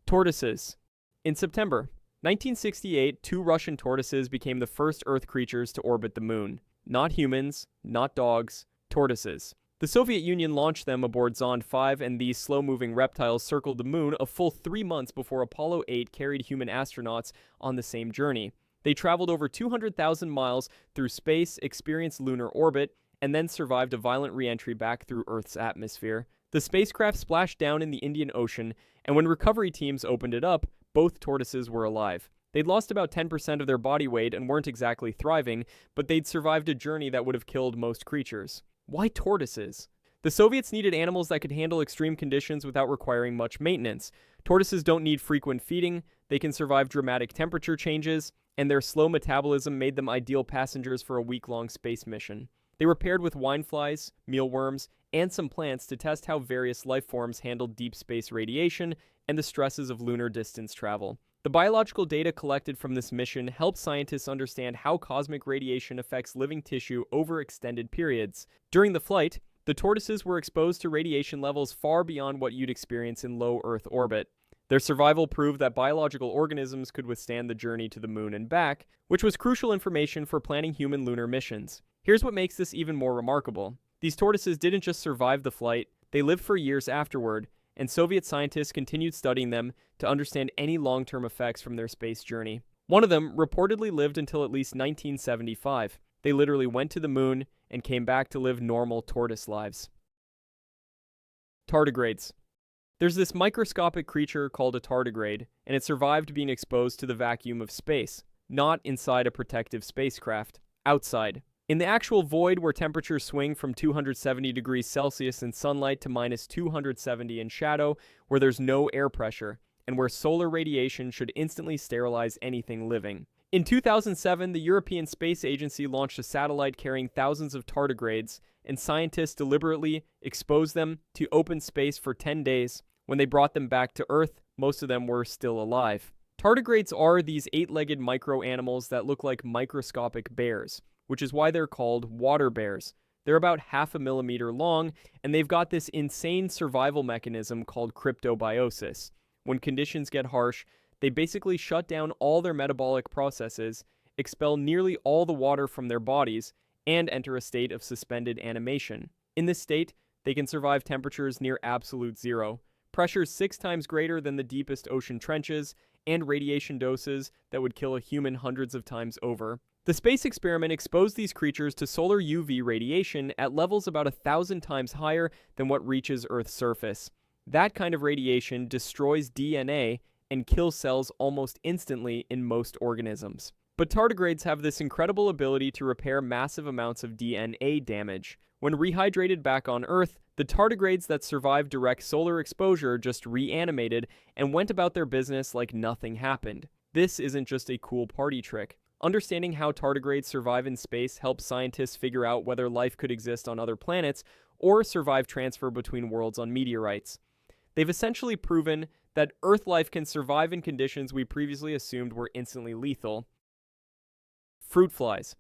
Tortoises. In September 1968, two Russian tortoises became the first Earth creatures to orbit the moon. Not humans, not dogs, tortoises. The Soviet Union launched them aboard Zond 5, and these slow-moving reptiles circled the moon a full 3 months before Apollo 8 carried human astronauts on the same journey. They traveled over 200,000 miles through space, experienced lunar orbit, and then survived a violent re-entry back through Earth's atmosphere. The spacecraft splashed down in the Indian Ocean, and when recovery teams opened it up, both tortoises were alive. They'd lost about 10% of their body weight and weren't exactly thriving, but they'd survived a journey that would have killed most creatures. Why tortoises? The Soviets needed animals that could handle extreme conditions without requiring much maintenance. Tortoises don't need frequent feeding, they can survive dramatic temperature changes, and their slow metabolism made them ideal passengers for a week-long space mission. They were paired with wineflies, mealworms, and some plants to test how various life forms handled deep space radiation and the stresses of lunar distance travel. The biological data collected from this mission helped scientists understand how cosmic radiation affects living tissue over extended periods. During the flight, the tortoises were exposed to radiation levels far beyond what you'd experience in low Earth orbit. Their survival proved that biological organisms could withstand the journey to the moon and back, which was crucial information for planning human lunar missions. Here's what makes this even more remarkable. These tortoises didn't just survive the flight, they lived for years afterward, and Soviet scientists continued studying them to understand any long-term effects from their space journey. One of them reportedly lived until at least 1975. They literally went to the moon and came back to live normal tortoise lives. Tardigrades. There's this microscopic creature called a tardigrade, and it survived being exposed to the vacuum of space, not inside a protective spacecraft, outside. In the actual void where temperatures swing from 270 degrees Celsius in sunlight to minus 270 in shadow, where there's no air pressure, and where solar radiation should instantly sterilize anything living. In 2007, the European Space Agency launched a satellite carrying thousands of tardigrades, and scientists deliberately exposed them to open space for 10 days. When they brought them back to Earth, most of them were still alive. Tardigrades are these 8-legged micro-animals that look like microscopic bears, which is why they're called water bears. They're about 0.5 millimeter long, and they've got this insane survival mechanism called cryptobiosis. When conditions get harsh, they basically shut down all their metabolic processes, expel nearly all the water from their bodies, and enter a state of suspended animation. In this state, they can survive temperatures near absolute zero, pressures 6 times greater than the deepest ocean trenches, and radiation doses that would kill a human hundreds of times over. The space experiment exposed these creatures to solar UV radiation at levels about 1,000 times higher than what reaches Earth's surface. That kind of radiation destroys DNA and kills cells almost instantly in most organisms. But tardigrades have this incredible ability to repair massive amounts of DNA damage. When rehydrated back on Earth, the tardigrades that survived direct solar exposure just reanimated and went about their business like nothing happened. This isn't just a cool party trick. Understanding how tardigrades survive in space helps scientists figure out whether life could exist on other planets or survive transfer between worlds on meteorites. They've essentially proven that Earth life can survive in conditions we previously assumed were instantly lethal. Fruit flies.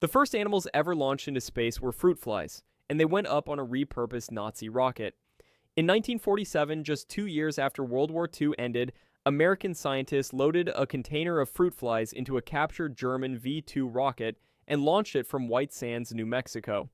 The first animals ever launched into space were fruit flies, and they went up on a repurposed Nazi rocket. In 1947, just 2 years after World War II ended, American scientists loaded a container of fruit flies into a captured German V-2 rocket and launched it from White Sands, New Mexico.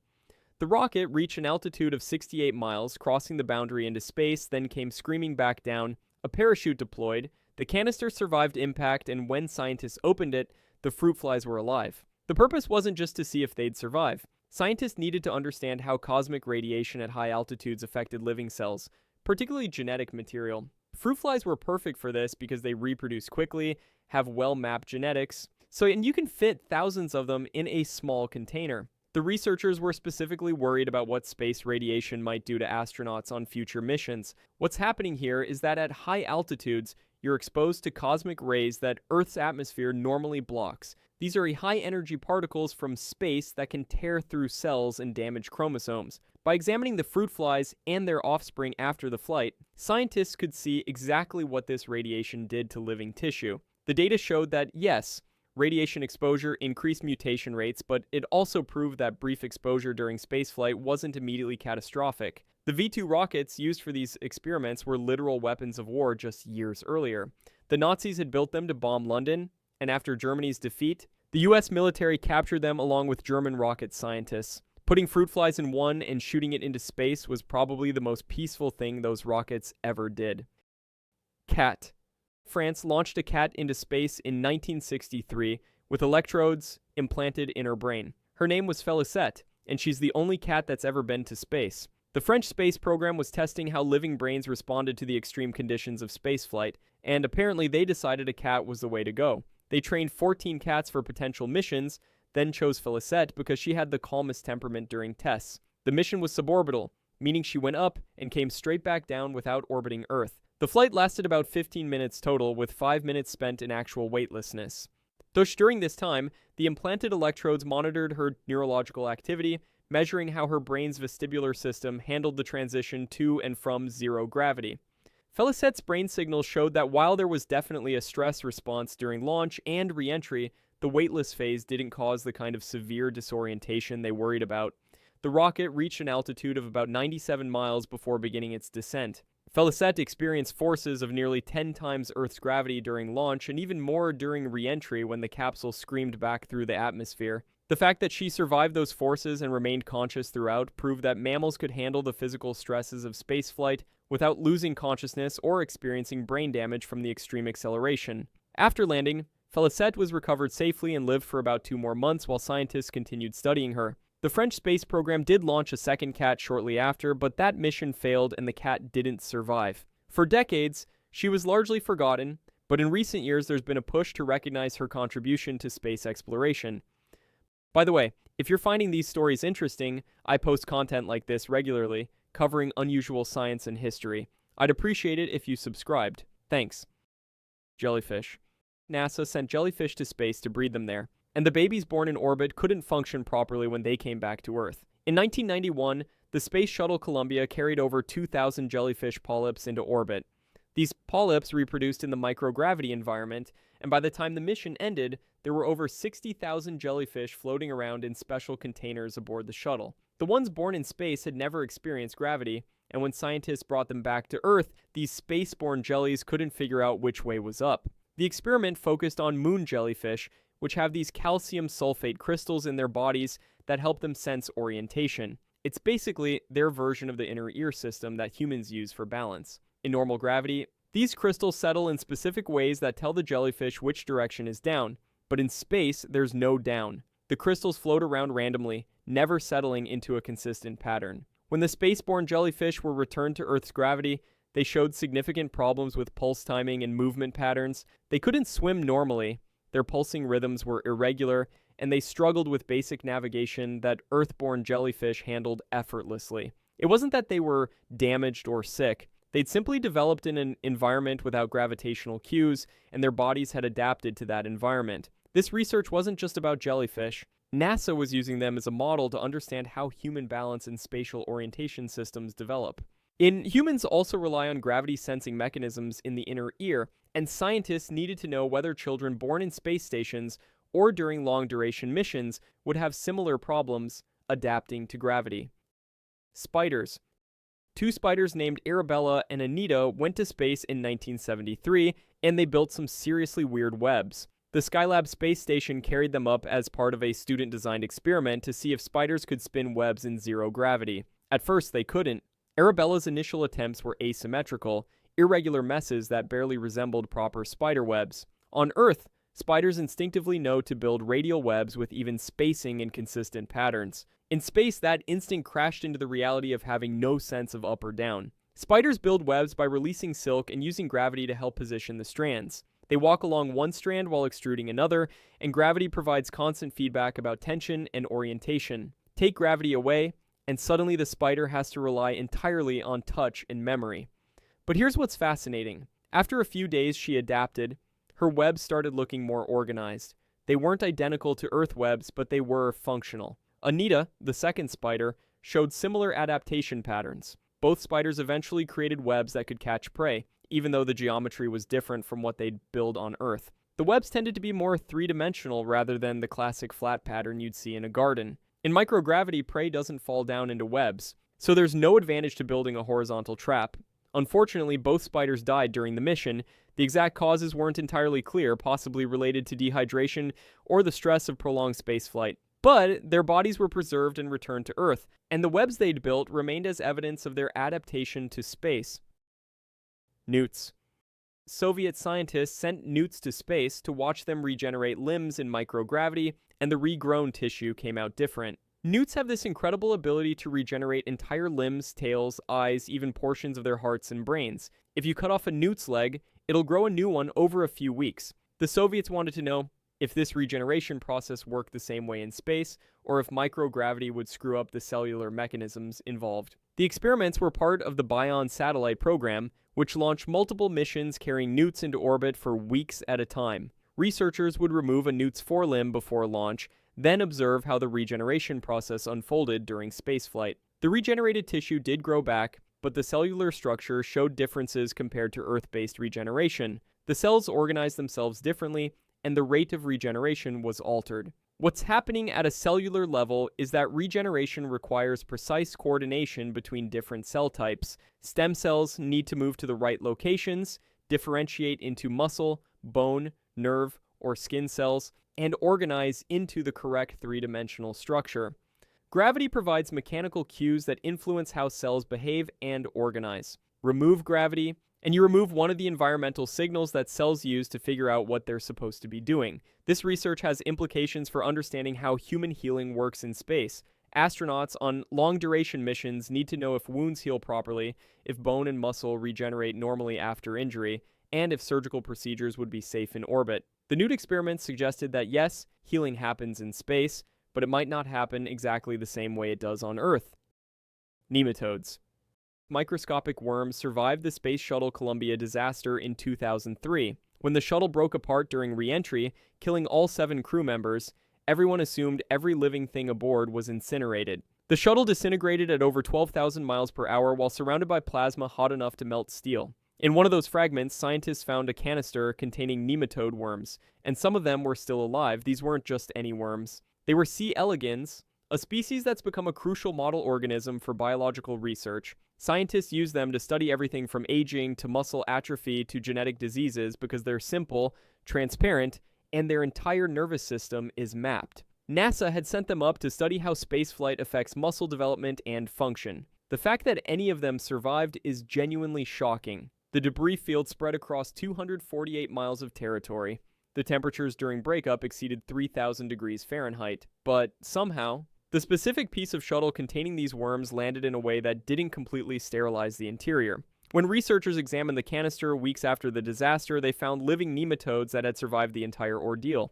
The rocket reached an altitude of 68 miles, crossing the boundary into space, then came screaming back down. A parachute deployed, the canister survived impact, and when scientists opened it, the fruit flies were alive. The purpose wasn't just to see if they'd survive. Scientists needed to understand how cosmic radiation at high altitudes affected living cells, particularly genetic material. Fruit flies were perfect for this because they reproduce quickly, have well-mapped genetics, and you can fit thousands of them in a small container. The researchers were specifically worried about what space radiation might do to astronauts on future missions. What's happening here is that at high altitudes, you're exposed to cosmic rays that Earth's atmosphere normally blocks. These are high-energy particles from space that can tear through cells and damage chromosomes. By examining the fruit flies and their offspring after the flight, scientists could see exactly what this radiation did to living tissue. The data showed that, yes, radiation exposure increased mutation rates, but it also proved that brief exposure during spaceflight wasn't immediately catastrophic. The V-2 rockets used for these experiments were literal weapons of war just years earlier. The Nazis had built them to bomb London, and after Germany's defeat, the US military captured them along with German rocket scientists. Putting fruit flies in one and shooting it into space was probably the most peaceful thing those rockets ever did. Cat. France launched a cat into space in 1963 with electrodes implanted in her brain. Her name was Félicette, and she's the only cat that's ever been to space. The French space program was testing how living brains responded to the extreme conditions of spaceflight, and apparently they decided a cat was the way to go. They trained 14 cats for potential missions, then chose Félicette because she had the calmest temperament during tests. The mission was suborbital, meaning she went up and came straight back down without orbiting Earth. The flight lasted about 15 minutes total, with 5 minutes spent in actual weightlessness. Thus, during this time, the implanted electrodes monitored her neurological activity, measuring how her brain's vestibular system handled the transition to and from zero gravity. Félicette's brain signals showed that while there was definitely a stress response during launch and re-entry, the weightless phase didn't cause the kind of severe disorientation they worried about. The rocket reached an altitude of about 97 miles before beginning its descent. Félicette experienced forces of nearly 10 times Earth's gravity during launch and even more during re-entry when the capsule screamed back through the atmosphere. The fact that she survived those forces and remained conscious throughout proved that mammals could handle the physical stresses of spaceflight without losing consciousness or experiencing brain damage from the extreme acceleration. After landing, Félicette was recovered safely and lived for about 2 more months while scientists continued studying her. The French space program did launch a second cat shortly after, but that mission failed and the cat didn't survive. For decades, she was largely forgotten, but in recent years there's been a push to recognize her contribution to space exploration. By the way, if you're finding these stories interesting, I post content like this regularly, covering unusual science and history. I'd appreciate it if you subscribed. Thanks. Jellyfish. NASA sent jellyfish to space to breed them there, and the babies born in orbit couldn't function properly when they came back to Earth. In 1991, the Space Shuttle Columbia carried over 2,000 jellyfish polyps into orbit. These polyps reproduced in the microgravity environment, and by the time the mission ended, there were over 60,000 jellyfish floating around in special containers aboard the shuttle. The ones born in space had never experienced gravity, and when scientists brought them back to Earth, these space-born jellies couldn't figure out which way was up. The experiment focused on moon jellyfish, which have these calcium sulfate crystals in their bodies that help them sense orientation. It's basically their version of the inner ear system that humans use for balance. In normal gravity, these crystals settle in specific ways that tell the jellyfish which direction is down, but in space, there's no down. The crystals float around randomly, never settling into a consistent pattern. When the spaceborne jellyfish were returned to Earth's gravity, they showed significant problems with pulse timing and movement patterns. They couldn't swim normally, their pulsing rhythms were irregular, and they struggled with basic navigation that Earth-born jellyfish handled effortlessly. It wasn't that they were damaged or sick. They'd simply developed in an environment without gravitational cues, and their bodies had adapted to that environment. This research wasn't just about jellyfish. NASA was using them as a model to understand how human balance and spatial orientation systems develop. Humans also rely on gravity-sensing mechanisms in the inner ear, and scientists needed to know whether children born in space stations or during long-duration missions would have similar problems adapting to gravity. Spiders. 2 spiders named Arabella and Anita went to space in 1973, and they built some seriously weird webs. The Skylab space station carried them up as part of a student-designed experiment to see if spiders could spin webs in zero gravity. At first, they couldn't. Arabella's initial attempts were asymmetrical, irregular messes that barely resembled proper spider webs. On Earth, spiders instinctively know to build radial webs with even spacing and consistent patterns. In space, that instinct crashed into the reality of having no sense of up or down. Spiders build webs by releasing silk and using gravity to help position the strands. They walk along one strand while extruding another, and gravity provides constant feedback about tension and orientation. Take gravity away, and suddenly the spider has to rely entirely on touch and memory. But here's what's fascinating. After a few days she adapted, her webs started looking more organized. They weren't identical to Earth webs, but they were functional. Anita, the second spider, showed similar adaptation patterns. Both spiders eventually created webs that could catch prey, even though the geometry was different from what they'd build on Earth. The webs tended to be more three-dimensional rather than the classic flat pattern you'd see in a garden. In microgravity, prey doesn't fall down into webs. So there's no advantage to building a horizontal trap. Unfortunately, both spiders died during the mission. The exact causes weren't entirely clear, possibly related to dehydration or the stress of prolonged spaceflight. But their bodies were preserved and returned to Earth, and the webs they'd built remained as evidence of their adaptation to space. Newts. Soviet scientists sent newts to space to watch them regenerate limbs in microgravity, and the regrown tissue came out different. Newts have this incredible ability to regenerate entire limbs, tails, eyes, even portions of their hearts and brains. If you cut off a newt's leg, it'll grow a new one over a few weeks. The Soviets wanted to know if this regeneration process worked the same way in space, or if microgravity would screw up the cellular mechanisms involved. The experiments were part of the Bion satellite program, which launched multiple missions carrying newts into orbit for weeks at a time. Researchers would remove a newt's forelimb before launch, then observe how the regeneration process unfolded during spaceflight. The regenerated tissue did grow back, but the cellular structure showed differences compared to Earth-based regeneration. The cells organized themselves differently, and the rate of regeneration was altered. What's happening at a cellular level is that regeneration requires precise coordination between different cell types. Stem cells need to move to the right locations, differentiate into muscle, bone, nerve, or skin cells, and organize into the correct three-dimensional structure. Gravity provides mechanical cues that influence how cells behave and organize. Remove gravity, and you remove one of the environmental signals that cells use to figure out what they're supposed to be doing. This research has implications for understanding how human healing works in space. Astronauts on long-duration missions need to know if wounds heal properly, if bone and muscle regenerate normally after injury, and if surgical procedures would be safe in orbit. The Newt experiments suggested that yes, healing happens in space, but it might not happen exactly the same way it does on Earth. Nematodes. Microscopic worms survived the Space Shuttle Columbia disaster in 2003. When the shuttle broke apart during re-entry, killing all 7 crew members, everyone assumed every living thing aboard was incinerated. The shuttle disintegrated at over 12,000 miles per hour while surrounded by plasma hot enough to melt steel. In one of those fragments, scientists found a canister containing nematode worms, and some of them were still alive. These weren't just any worms. They were C. elegans, a species that's become a crucial model organism for biological research. Scientists use them to study everything from aging to muscle atrophy to genetic diseases because they're simple, transparent, and their entire nervous system is mapped. NASA had sent them up to study how spaceflight affects muscle development and function. The fact that any of them survived is genuinely shocking. The debris field spread across 248 miles of territory. The temperatures during breakup exceeded 3,000 degrees Fahrenheit. But somehow, the specific piece of shuttle containing these worms landed in a way that didn't completely sterilize the interior. When researchers examined the canister weeks after the disaster, they found living nematodes that had survived the entire ordeal.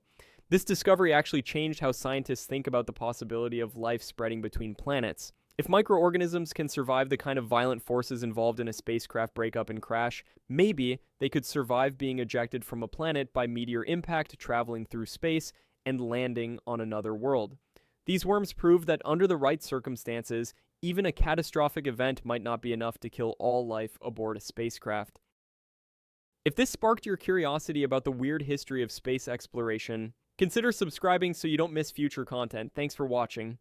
This discovery actually changed how scientists think about the possibility of life spreading between planets. If microorganisms can survive the kind of violent forces involved in a spacecraft breakup and crash, maybe they could survive being ejected from a planet by meteor impact, traveling through space, and landing on another world. These worms prove that under the right circumstances, even a catastrophic event might not be enough to kill all life aboard a spacecraft. If this sparked your curiosity about the weird history of space exploration, consider subscribing so you don't miss future content. Thanks for watching.